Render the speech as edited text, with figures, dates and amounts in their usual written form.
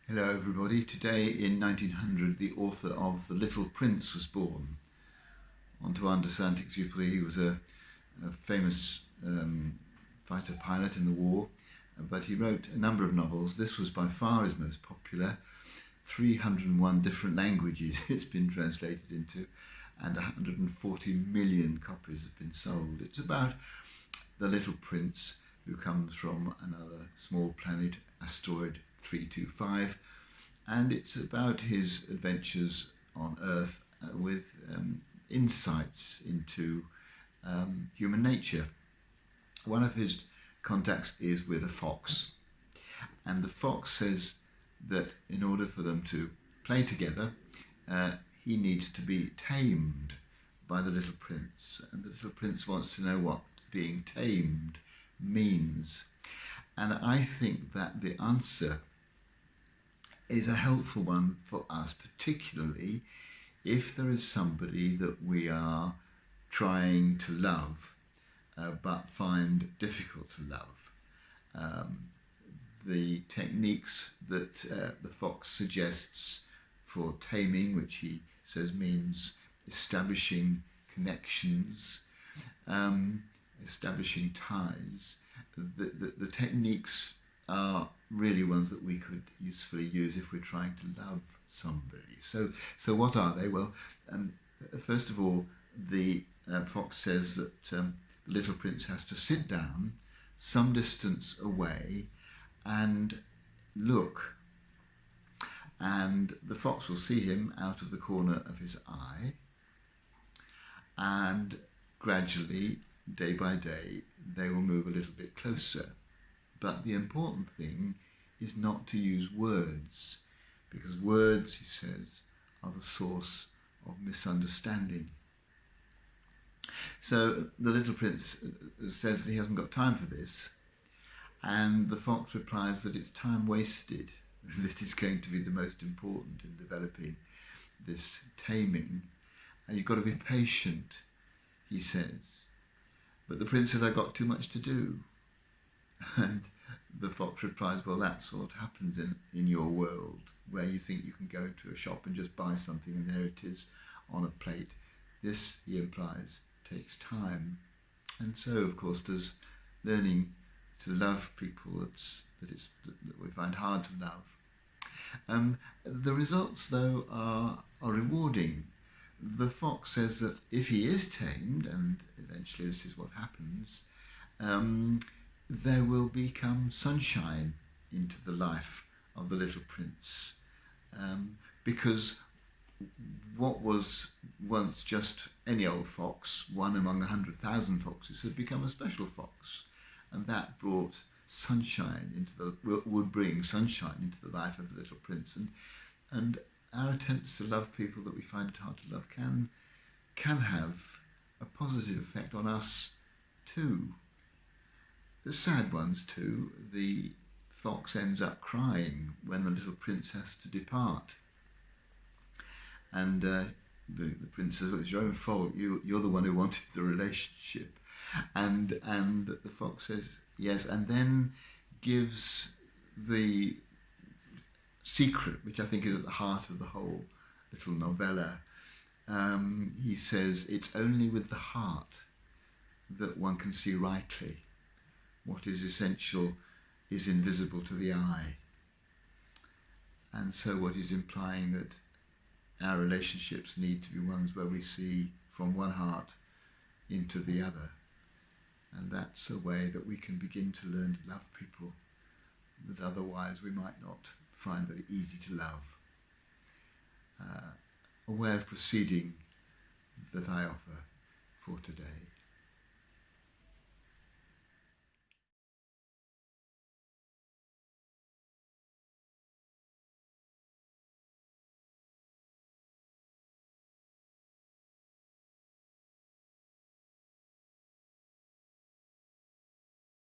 Hello everybody. Today in 1900 the author of The Little Prince was born. Antoine de Saint-Exupéry. He was a famous fighter pilot in the war, but he wrote a number of novels. This was by far his most popular. 301 different languages it's been translated into, and 140 million copies have been sold. It's about the little prince who comes from another small planet, asteroid 325, and it's about his adventures on Earth with insights into human nature. One of his contacts is with a fox, and the fox says that in order for them to play together, he needs to be tamed by the little prince, and the little prince wants to know what being tamed means. And I think that the answer is a helpful one for us, particularly if there is somebody that we are trying to love but find difficult to love. The techniques that the fox suggests for taming, which he says means establishing connections, establishing ties, the techniques are really ones that we could usefully use if we're trying to love somebody. So what are they? Well, first of all, the fox says that the little prince has to sit down some distance away and look. And the fox will see him out of the corner of his eye, and gradually, day by day, they will move a little bit closer. But the important thing is not to use words, because words, he says, are the source of misunderstanding. So the little prince says that he hasn't got time for this, and the fox replies that it's time wasted that is going to be the most important in developing this taming. And you've got to be patient, he says. But the prince says, I've got too much to do. And the fox replies, well, that's what happens in your world, where you think you can go into a shop and just buy something and there it is on a plate. This, he implies, takes time. And so, of course, does learning to love people that we find hard to love. The results, though, are rewarding. The fox says that if he is tamed, and eventually this is what happens, there will become sunshine into the life of the little prince. Because what was once just any old fox, one among 100,000 foxes, had become a special fox. And that brought sunshine would bring sunshine into the life of the little prince. And our attempts to love people that we find it hard to love can have a positive effect on us too. The sad ones too. The fox ends up crying when the little prince has to depart. And the prince says, well, it's your own fault. You're the one who wanted the relationship. And the fox says, yes, and then gives the secret, which I think is at the heart of the whole little novella. He says, it's only with the heart that one can see rightly. What is essential is invisible to the eye. And so what he's implying that our relationships need to be ones where we see from one heart into the other. And that's a way that we can begin to learn to love people that otherwise we might not find very easy to love. A way of proceeding that I offer for today.